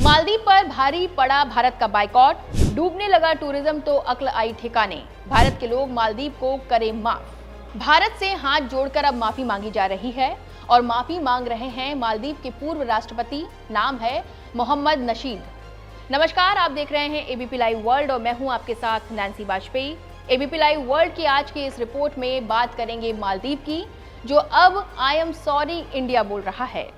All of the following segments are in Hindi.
मालदीव पर भारी पड़ा भारत का बाइकॉट, डूबने लगा टूरिज्म तो अक्ल आई ठिकाने। भारत के लोग मालदीव को करें माफ। भारत से हाथ जोड़कर अब माफी मांगी जा रही है और माफी मांग रहे हैं मालदीव के पूर्व राष्ट्रपति, नाम है मोहम्मद नशीद। नमस्कार, आप देख रहे हैं एबीपी लाइव वर्ल्ड और मैं हूं आपके साथ Nancy Vajpayee. ABP live world की आज की इस रिपोर्ट में बात करेंगे मालदीव की, जो अब आई एम सॉरी इंडिया बोल रहा है।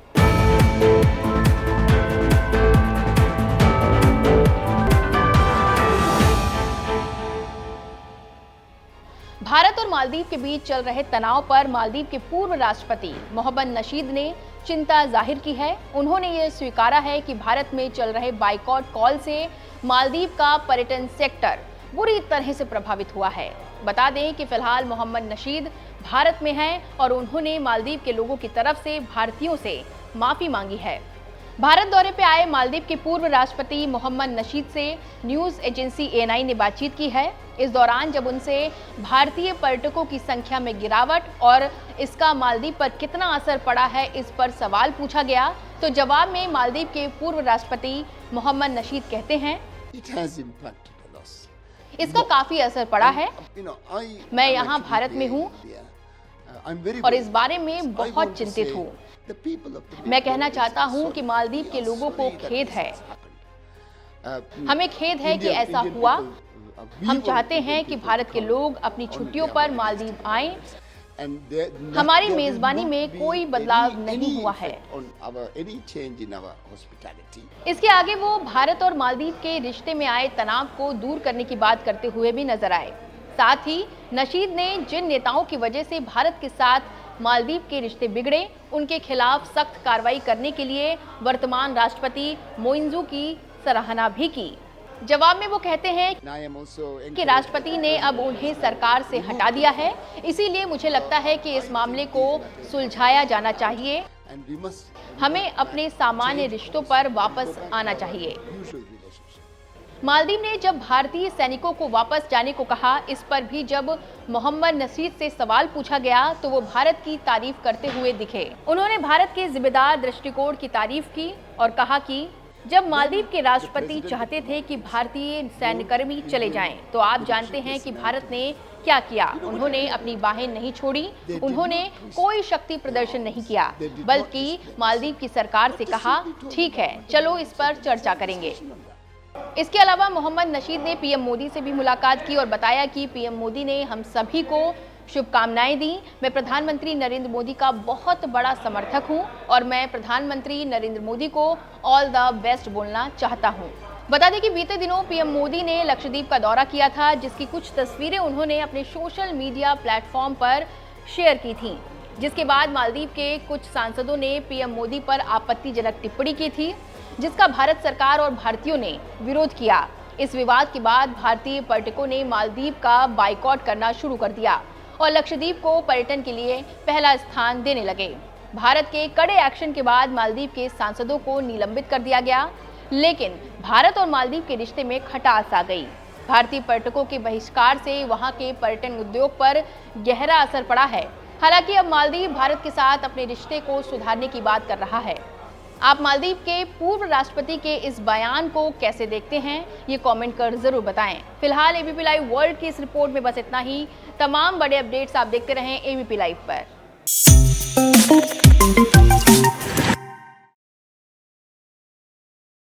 भारत और मालदीव के बीच चल रहे तनाव पर मालदीव के पूर्व राष्ट्रपति मोहम्मद नशीद ने चिंता जाहिर की है। उन्होंने ये स्वीकारा है कि भारत में चल रहे बाइकॉट कॉल से मालदीव का पर्यटन सेक्टर बुरी तरह से प्रभावित हुआ है। बता दें कि फिलहाल मोहम्मद नशीद भारत में हैं और उन्होंने मालदीव के लोगों की तरफ से भारतीयों से माफी मांगी है। भारत दौरे पे आए मालदीव के पूर्व राष्ट्रपति मोहम्मद नशीद से न्यूज एजेंसी ANI ने बातचीत की है। इस दौरान जब उनसे भारतीय पर्यटकों की संख्या में गिरावट और इसका मालदीव पर कितना असर पड़ा है, इस पर सवाल पूछा गया, तो जवाब में मालदीव के पूर्व राष्ट्रपति मोहम्मद नशीद कहते हैं, इसका काफी असर पड़ा है। मैं यहाँ भारत में हूँ और इस बारे में बहुत चिंतित हूँ। मैं कहना चाहता हूँ कि मालदीव के लोगों को खेद है, हमें खेद है कि ऐसा हुआ। हम चाहते हैं कि भारत के लोग अपनी छुट्टियों पर मालदीव आएं। हमारी मेजबानी में कोई बदलाव नहीं हुआ है। इसके आगे वो भारत और मालदीव के रिश्ते में आए तनाव को दूर करने की बात करते हुए भी नजर आए। साथ ही नशीद ने जिन नेताओं की वजह से भारत के साथ मालदीव के रिश्ते बिगड़े, उनके खिलाफ सख्त कार्रवाई करने के लिए वर्तमान राष्ट्रपति मोइंजू की सराहना भी की। जवाब में वो कहते हैं कि राष्ट्रपति ने अब उन्हें सरकार से हटा दिया है, इसीलिए मुझे लगता है कि इस मामले को सुलझाया जाना चाहिए। हमें अपने सामान्य रिश्तों पर वापस आना चाहिए। मालदीव ने जब भारतीय सैनिकों को वापस जाने को कहा, इस पर भी जब मोहम्मद नशीद से सवाल पूछा गया तो वो भारत की तारीफ करते हुए दिखे। उन्होंने भारत के जिम्मेदार दृष्टिकोण की तारीफ की और कहा कि जब मालदीव के राष्ट्रपति चाहते थे कि भारतीय सैन्यकर्मी चले जाएं, तो आप जानते हैं कि भारत ने क्या किया। उन्होंने अपनी बाहें नहीं छोड़ी, उन्होंने कोई शक्ति प्रदर्शन नहीं किया, बल्कि मालदीव की सरकार से कहा, ठीक है, चलो इस पर चर्चा करेंगे। इसके अलावा मोहम्मद नशीद ने पीएम मोदी से भी मुलाकात की और बताया कि पीएम मोदी ने हम सभी को शुभकामनाएं दी। मैं प्रधानमंत्री नरेंद्र मोदी का बहुत बड़ा समर्थक हूं और मैं प्रधानमंत्री नरेंद्र मोदी को ऑल द बेस्ट बोलना चाहता हूं। बता दें कि बीते दिनों पीएम मोदी ने लक्षद्वीप का दौरा किया था, जिसकी कुछ तस्वीरें उन्होंने अपने सोशल मीडिया प्लेटफॉर्म पर शेयर की थी, जिसके बाद मालदीव के कुछ सांसदों ने पीएम मोदी पर आपत्तिजनक टिप्पणी की थी, जिसका भारत सरकार और भारतीयों ने विरोध किया। इस विवाद के बाद भारतीय पर्यटकों ने मालदीव का बाइकॉट करना शुरू कर दिया और लक्षद्वीप को पर्यटन के लिए पहला स्थान देने लगे। भारत के कड़े एक्शन के बाद मालदीव के सांसदों को निलंबित कर दिया गया, लेकिन भारत और मालदीव के रिश्ते में खटास आ गई। भारतीय पर्यटकों के बहिष्कार से वहां के पर्यटन उद्योग पर गहरा असर पड़ा है। हालांकि अब मालदीव भारत के साथ अपने रिश्ते को सुधारने की बात कर रहा है। आप मालदीव के पूर्व राष्ट्रपति के इस बयान को कैसे देखते हैं, ये कमेंट कर जरूर बताएं। फिलहाल एबीपी लाइव वर्ल्ड की इस रिपोर्ट में बस इतना ही। तमाम बड़े अपडेट्स आप देखते रहें एबीपी लाइव पर।